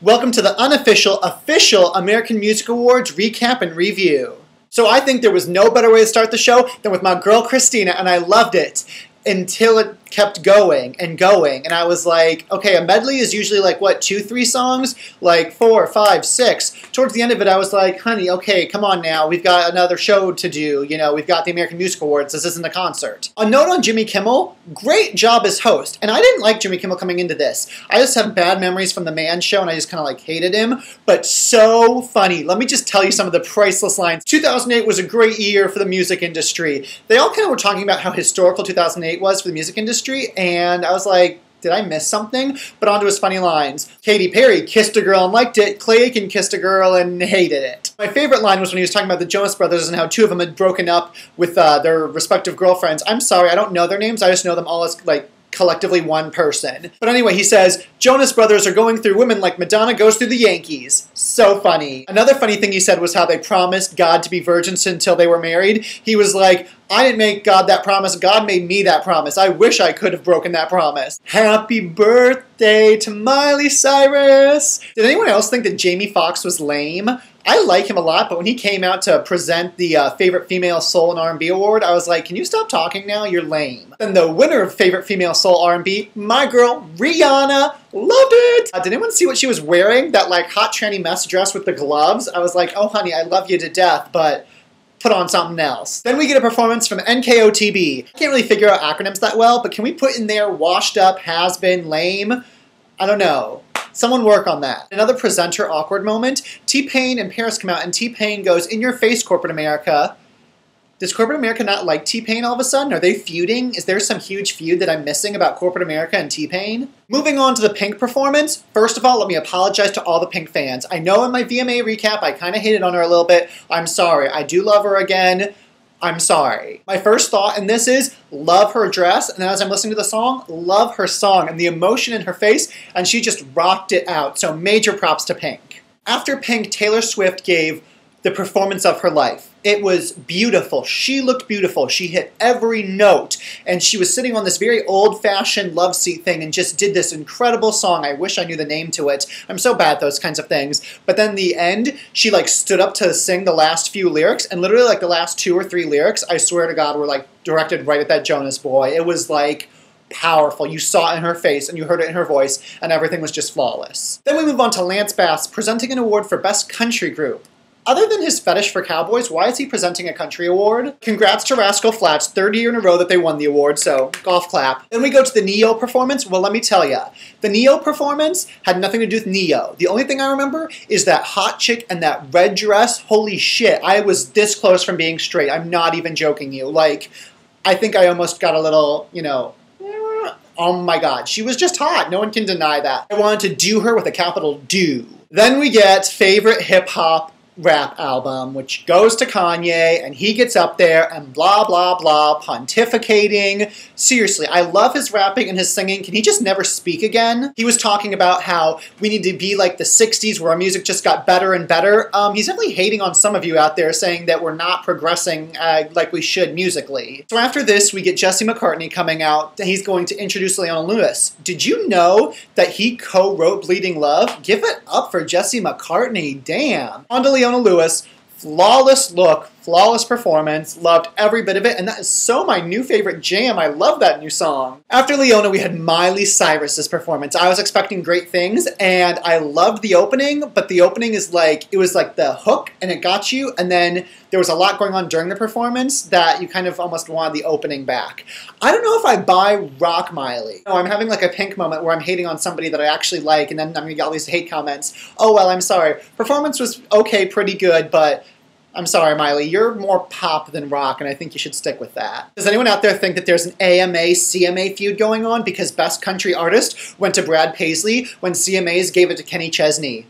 Welcome to the unofficial, official American Music Awards recap and review. So I think there was no better way to start the show than with my girl Christina, and I loved it until it kept going and going, and I was like, okay, a medley is usually like, what, 2-3 songs? Like 4, 5, 6. Towards the end of it, I was like, honey, okay, come on now, we've got another show to do, you know, we've got the American Music Awards, this isn't a concert. A note on Jimmy Kimmel, great job as host, and I didn't like Jimmy Kimmel coming into this. I just have bad memories from The Man Show, and I just kind of like hated him, but so funny. Let me just tell you some of the priceless lines. 2008 was a great year for the music industry. They all kind of were talking about how historical 2008 was for the music industry, and I was like, did I miss something? But on to his funny lines. Katy Perry kissed a girl and liked it. Clay Aiken kissed a girl and hated it. My favorite line was when he was talking about the Jonas Brothers and how two of them had broken up with their respective girlfriends. I'm sorry, I don't know their names. I just know them all as, like, collectively one person. But anyway, he says, Jonas Brothers are going through women like Madonna goes through the Yankees. So funny. Another funny thing he said was how they promised God to be virgins until they were married. He was like, I didn't make God that promise. God made me that promise. I wish I could have broken that promise. Happy birthday to Miley Cyrus. Did anyone else think that Jamie Foxx was lame? I like him a lot, but when he came out to present the Favorite Female Soul and R&B Award, I was like, can you stop talking now? You're lame. Then the winner of Favorite Female Soul R&B, my girl, Rihanna, loved it! Did anyone see what she was wearing? That like hot tranny mess dress with the gloves? I was like, oh honey, I love you to death, but put on something else. Then we get a performance from NKOTB. I can't really figure out acronyms that well, but can we put in there washed up, has been, lame? I don't know. Someone work on that. Another presenter awkward moment. T-Pain and Paris come out, and T-Pain goes, in your face, corporate America. Does corporate America not like T-Pain all of a sudden? Are they feuding? Is there some huge feud that I'm missing about corporate America and T-Pain? Moving on to the Pink performance. First of all, let me apologize to all the Pink fans. I know in my VMA recap I kind of hated on her a little bit. I'm sorry. I do love her again. I'm sorry. My first thought in this is, love her dress, and then as I'm listening to the song, love her song and the emotion in her face, and she just rocked it out, so major props to Pink. After Pink, Taylor Swift gave the performance of her life. It was beautiful. She looked beautiful. She hit every note, and she was sitting on this very old-fashioned love seat thing and just did this incredible song. I wish I knew the name to it. I'm so bad at those kinds of things. But then the end, she like stood up to sing the last few lyrics, and literally like the last 2 or 3 lyrics, I swear to God, were like directed right at that Jonas boy. It was like powerful. You saw it in her face and you heard it in her voice, and everything was just flawless. Then we move on to Lance Bass presenting an award for Best Country Group. Other than his fetish for cowboys, why is he presenting a country award? Congrats to Rascal Flatts, 3rd year in a row that they won the award, so golf clap. Then we go to the Ne-Yo performance. Well, let me tell ya, the Ne-Yo performance had nothing to do with Ne-Yo. The only thing I remember is that hot chick and that red dress. Holy shit, I was this close from being straight. I'm not even joking you. Like, I think I almost got a little, you know, oh my god, she was just hot. No one can deny that. I wanted to do her with a capital do. Then we get favorite hip-hop rap album, which goes to Kanye, and he gets up there and blah, blah, blah, pontificating. Seriously, I love his rapping and his singing. Can he just never speak again? He was talking about how we need to be like the 60s where our music just got better and better. He's definitely hating on some of you out there saying that we're not progressing like we should musically. So after this, we get Jesse McCartney coming out. He's going to introduce Leona Lewis. Did you know that he co-wrote Bleeding Love? Give it up for Jesse McCartney, damn. On to Leona Lewis, flawless look, flawless performance, loved every bit of it, and that is so my new favorite jam. I love that new song. After Leona, we had Miley Cyrus's performance. I was expecting great things, and I loved the opening, but the opening is like, it was like the hook, and it got you, and then there was a lot going on during the performance that you kind of almost wanted the opening back. I don't know if I buy Rock Miley. No, I'm having like a Pink moment where I'm hating on somebody that I actually like, and then I'm gonna get all these hate comments. Oh well, I'm sorry. Performance was okay, pretty good, but I'm sorry, Miley, you're more pop than rock, and I think you should stick with that. Does anyone out there think that there's an AMA-CMA feud going on because Best Country Artist went to Brad Paisley when CMAs gave it to Kenny Chesney?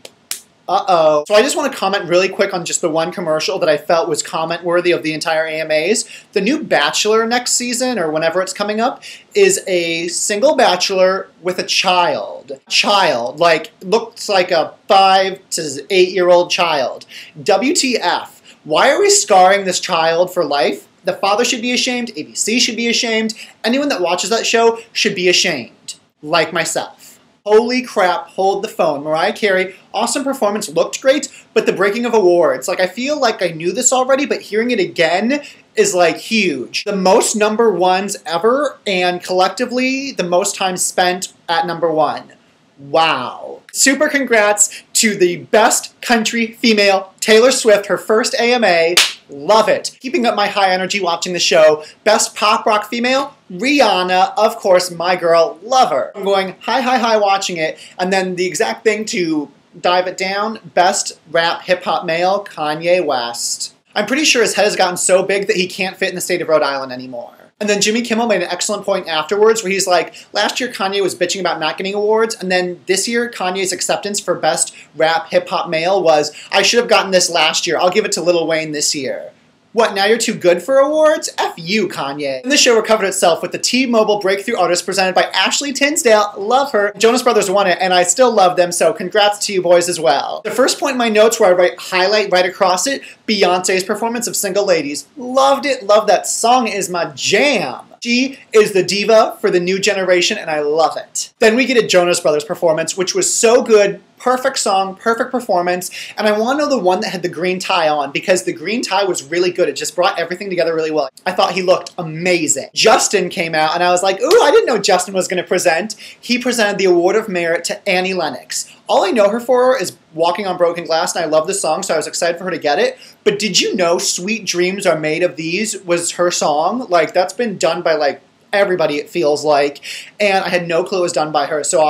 Uh-oh. So I just want to comment really quick on just the one commercial that I felt was comment-worthy of the entire AMAs. The new Bachelor next season, or whenever it's coming up, is a single bachelor with a child. Child, like, looks like a 5 to 8-year-old child. WTF. Why are we scarring this child for life? The father should be ashamed, ABC should be ashamed, anyone that watches that show should be ashamed, like myself. Holy crap, hold the phone. Mariah Carey, awesome performance, looked great, but the breaking of awards, like I feel like I knew this already, but hearing it again is like huge. The most number ones ever, and collectively the most time spent at number one. Wow. Super congrats to the best country female, Taylor Swift, her first AMA. Love it. Keeping up my high energy watching the show. Best pop rock female, Rihanna, of course, my girl, love her. I'm going high watching it, and then the exact thing to dive it down, best rap hip hop male, Kanye West. I'm pretty sure his head has gotten so big that he can't fit in the state of Rhode Island anymore. And then Jimmy Kimmel made an excellent point afterwards where he's like, last year Kanye was bitching about not getting awards, and then this year Kanye's acceptance for best rap hip-hop male was, I should have gotten this last year, I'll give it to Lil Wayne this year. What, now you're too good for awards? F you, Kanye. And the show recovered itself with the T-Mobile Breakthrough Artist presented by Ashley Tisdale. Love her. Jonas Brothers won it, and I still love them, so congrats to you boys as well. The first point in my notes where I highlight right across it, Beyonce's performance of Single Ladies. Loved it, loved that song, is my jam. She is the diva for the new generation, and I love it. Then we get a Jonas Brothers performance, which was so good. Perfect song, perfect performance, and I want to know the one that had the green tie on, because the green tie was really good. It just brought everything together really well. I thought he looked amazing. Justin came out, and I was like, ooh, I didn't know Justin was going to present. He presented the Award of Merit to Annie Lennox. All I know her for is Walking on Broken Glass, and I love the song, so I was excited for her to get it. But did you know Sweet Dreams Are Made of These was her song? Like, that's been done by, like, everybody, it feels like. And I had no clue it was done by her, so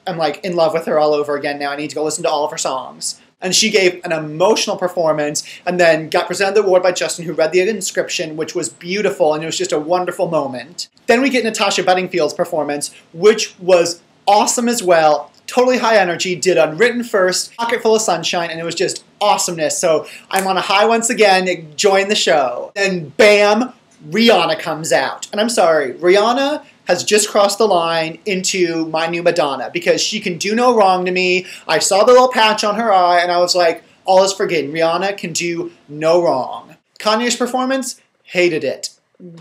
I'm like in love with her all over again now. I need to go listen to all of her songs. And she gave an emotional performance and then got presented the award by Justin, who read the inscription, which was beautiful, and it was just a wonderful moment. Then we get Natasha Bedingfield's performance, which was awesome as well. Totally high energy, did Unwritten first, Pocket Full of Sunshine, and it was just awesomeness. So I'm on a high once again, join the show. Then bam, Rihanna comes out. And I'm sorry, Rihanna has just crossed the line into my new Madonna, because she can do no wrong to me. I saw the little patch on her eye, and I was like, all is forgiven. Rihanna can do no wrong. Kanye's performance, hated it.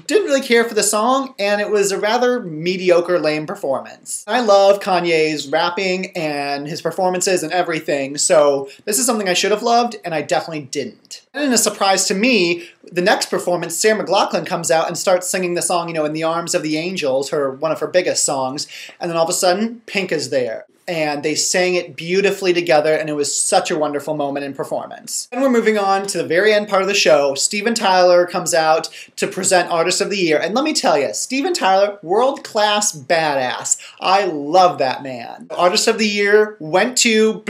Didn't really care for the song, and it was a rather mediocre, lame performance. I love Kanye's rapping and his performances and everything, so this is something I should have loved, and I definitely didn't. And in a surprise to me, the next performance, Sarah McLachlan comes out and starts singing the song, In the Arms of the Angels, one of her biggest songs, and then all of a sudden, Pink is there. And they sang it beautifully together, and it was such a wonderful moment in performance. And we're moving on to the very end part of the show. Steven Tyler comes out to present Artist of the Year, and let me tell you, Steven Tyler, world-class badass. I love that man. Artist of the Year went to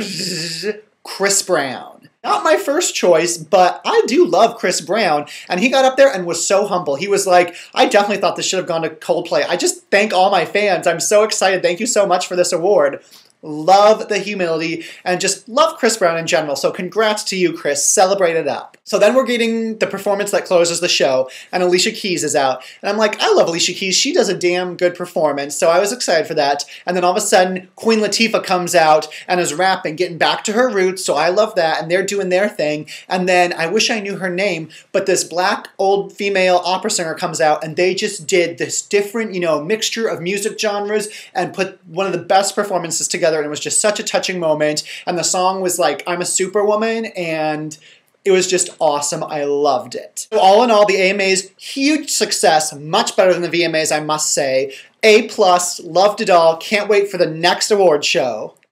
Chris Brown. Not my first choice, but I do love Chris Brown, and he got up there and was so humble. He was like, I definitely thought this should have gone to Coldplay. I just thank all my fans. I'm so excited. Thank you so much for this award. Love the humility, and just love Chris Brown in general. So congrats to you, Chris. Celebrate it up. So then we're getting the performance that closes the show, and Alicia Keys is out. And I'm like, I love Alicia Keys. She does a damn good performance, so I was excited for that. And then all of a sudden, Queen Latifah comes out and is rapping, getting back to her roots, so I love that, and they're doing their thing. And then, I wish I knew her name, but this black old female opera singer comes out, and they just did this different, mixture of music genres and put one of the best performances together. And it was just such a touching moment, and the song was like, I'm a Superwoman, and it was just awesome. I loved it. So all in all, the AMAs, huge success, much better than the VMAs, I must say. A+, loved it all, can't wait for the next award show.